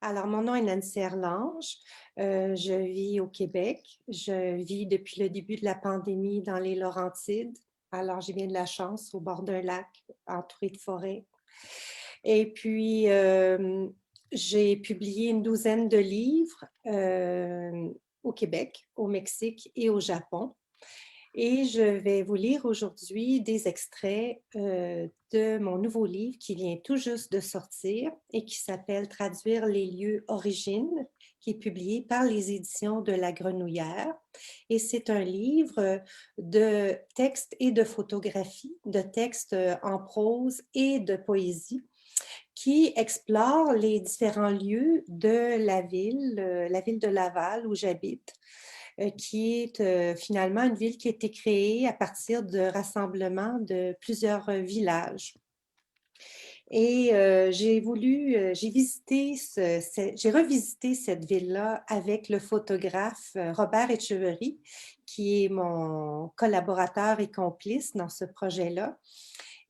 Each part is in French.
Alors, mon nom est Nancy Erlange. Je vis au Québec. Je vis depuis le début de la pandémie dans les Laurentides. Alors, j'ai bien de la chance au bord d'un lac entouré de forêts. Et puis, j'ai publié une douzaine de livres au Québec, au Mexique et au Japon. Et je vais vous lire aujourd'hui des extraits de mon nouveau livre qui vient tout juste de sortir et qui s'appelle Traduire les lieux origines, qui est publié par les éditions de La Grenouillère. Et c'est un livre de textes et de photographies, de textes en prose et de poésie qui explore les différents lieux de la ville de Laval où j'habite, qui est finalement une ville qui a été créée à partir de rassemblements de plusieurs villages. Et j'ai revisité cette ville-là avec le photographe Robert Etcheverry, qui est mon collaborateur et complice dans ce projet-là.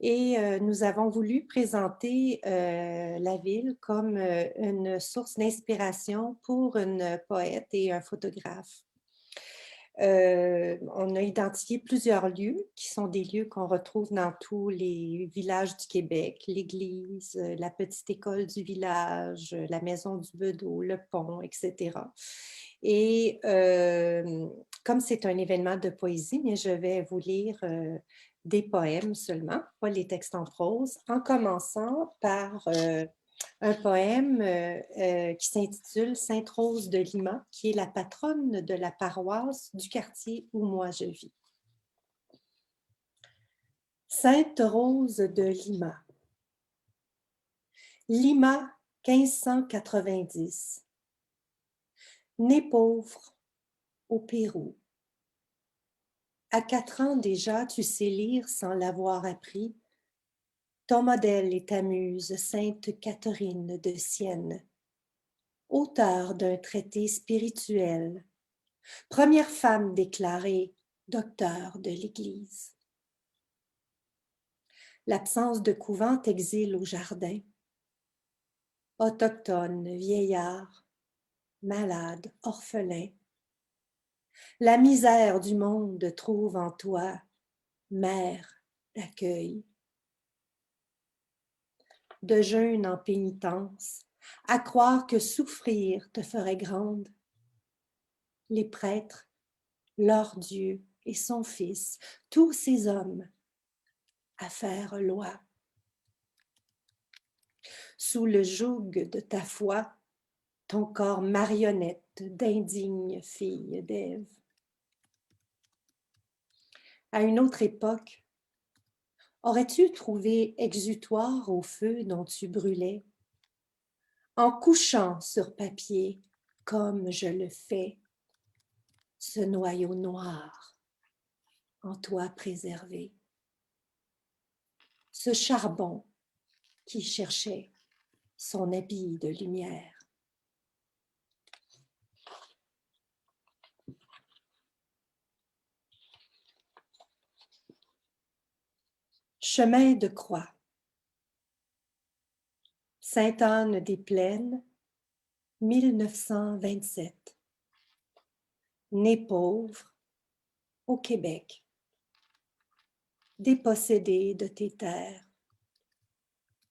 Et nous avons voulu présenter la ville comme une source d'inspiration pour une poète et un photographe. On a identifié plusieurs lieux qui sont des lieux qu'on retrouve dans tous les villages du Québec, l'église, la petite école du village, la maison du bedeau, le pont, etc. Et comme c'est un événement de poésie, mais je vais vous lire des poèmes seulement, pas les textes en prose, en commençant par un poème qui s'intitule Sainte-Rose de Lima, qui est la patronne de la paroisse du quartier où moi je vis. Sainte-Rose de Lima. Lima, 1590. Née pauvre au Pérou. À 4 ans déjà, tu sais lire sans l'avoir appris. Ton modèle est ta muse, Sainte Catherine de Sienne, auteure d'un traité spirituel, première femme déclarée docteur de l'Église. L'absence de couvent t'exile au jardin. Autochtone, vieillard, malade, orphelin. La misère du monde trouve en toi mère d'accueil. De jeûne en pénitence, à croire que souffrir te ferait grande. Les prêtres, leur Dieu et son Fils, tous ces hommes à faire loi. Sous le joug de ta foi, ton corps marionnette d'indigne fille d'Ève. À une autre époque, aurais-tu trouvé exutoire au feu dont tu brûlais, en couchant sur papier, comme je le fais, ce noyau noir en toi préservé, ce charbon qui cherchait son habit de lumière. Chemin de croix. Sainte-Anne-des-Plaines, 1927. Née pauvre au Québec. Dépossédée de tes terres.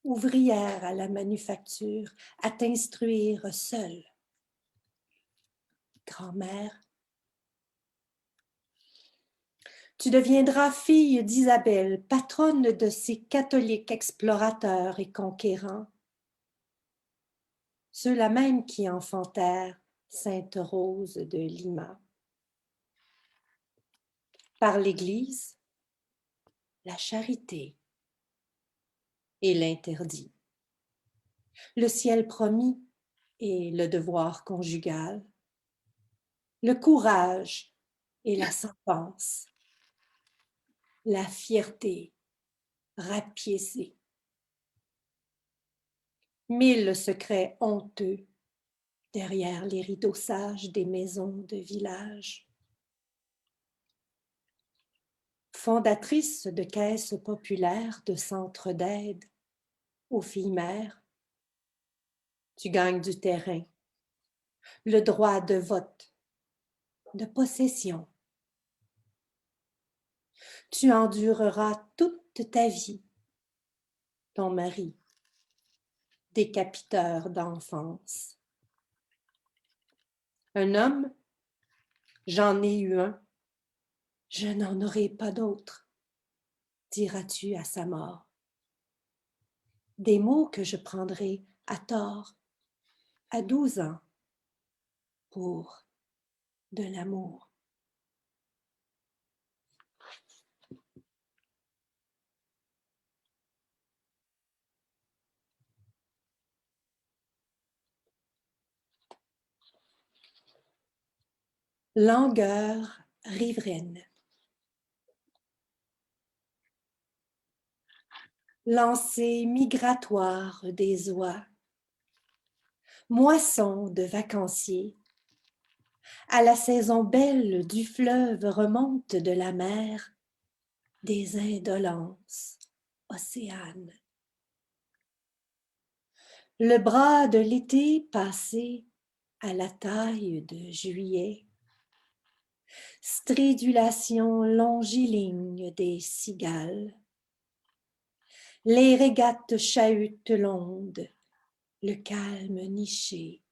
Ouvrière à la manufacture, à t'instruire seule. Grand-mère, tu deviendras fille d'Isabelle, patronne de ces catholiques explorateurs et conquérants, ceux-là même qui enfantèrent Sainte-Rose de Lima. Par l'Église, la charité et l'interdit, le ciel promis et le devoir conjugal, le courage et la sentence, la fierté rapiécée. 1000 secrets honteux derrière les rideaux sages des maisons de village. Fondatrice de caisses populaires de centres d'aide aux filles mères, Tu gagnes du terrain, le droit de vote, de possession. Tu endureras toute ta vie ton mari, décapiteur d'enfance. Un homme, j'en ai eu un, je n'en aurai pas d'autre, diras-tu à sa mort. Des mots que je prendrai à tort à 12 ans pour de l'amour. Langueur riveraine. Lancée migratoire des oies, moisson de vacanciers, à la saison belle du fleuve remonte de la mer des indolences océanes. Le bras de l'été passé à la taille de juillet, stridulation longiligne des cigales, les régates chahutent l'onde, le calme niché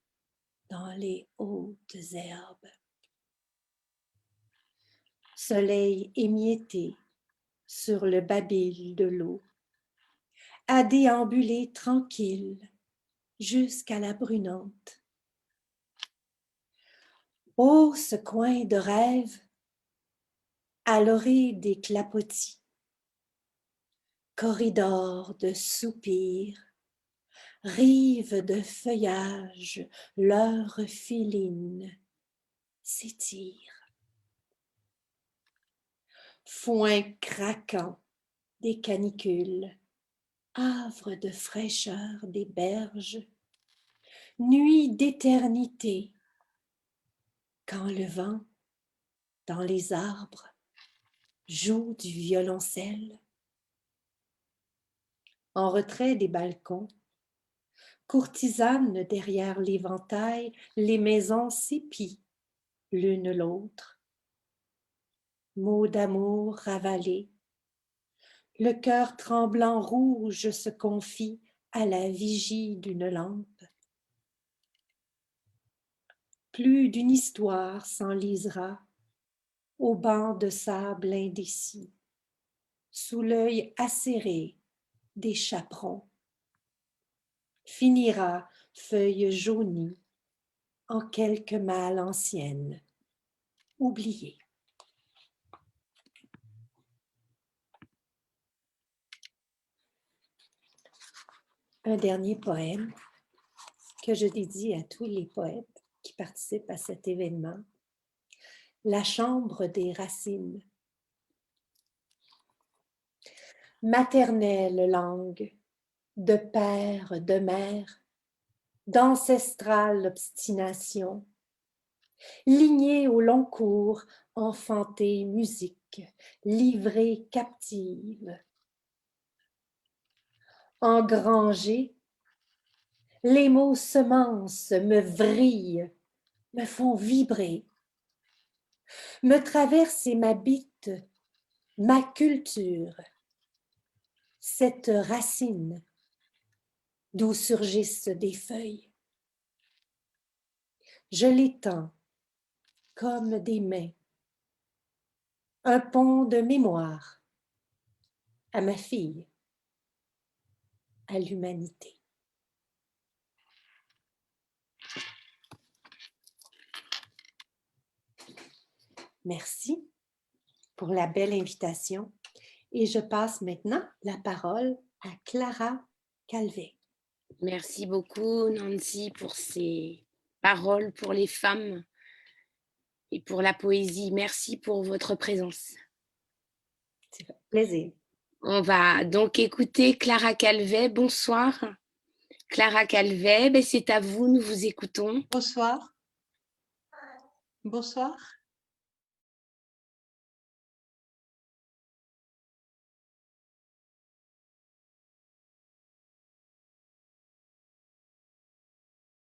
dans les hautes herbes. Soleil émietté sur le babil de l'eau, à déambuler tranquille jusqu'à la brunante. Ô ce coin de rêve, à l'orée des clapotis, corridor de soupirs, rive de feuillage, l'heure filine s'étire. Foin craquant des canicules, havre de fraîcheur des berges, nuit d'éternité, quand le vent, dans les arbres, joue du violoncelle. En retrait des balcons, courtisanes derrière l'éventail, les maisons s'épient l'une l'autre. Mots d'amour ravalés, le cœur tremblant rouge se confie à la vigie d'une lampe. Plus d'une histoire s'enlisera au banc de sable indécis, sous l'œil acéré des chaperons. Finira, feuille jaunie, en quelques malles anciennes, oubliées. Un dernier poème que je dédie à tous les poètes qui participent à cet événement. La chambre des racines. Maternelle langue, de père, de mère, d'ancestrale obstination, lignée au long cours, enfantée musique, livrée captive. Engrangée, les mots semences me vrillent, me font vibrer, me traversent et m'habitent, ma culture, cette racine d'où surgissent des feuilles. Je l'étends comme des mains, un pont de mémoire à ma fille, à l'humanité. Merci pour la belle invitation et je passe maintenant la parole à Clara Calvet. Merci beaucoup, Nancy, pour ces paroles pour les femmes et pour la poésie. Merci pour votre présence. C'est un plaisir. On va donc écouter Clara Calvet. Bonsoir. Clara Calvet, c'est à vous, nous vous écoutons. Bonsoir. Bonsoir.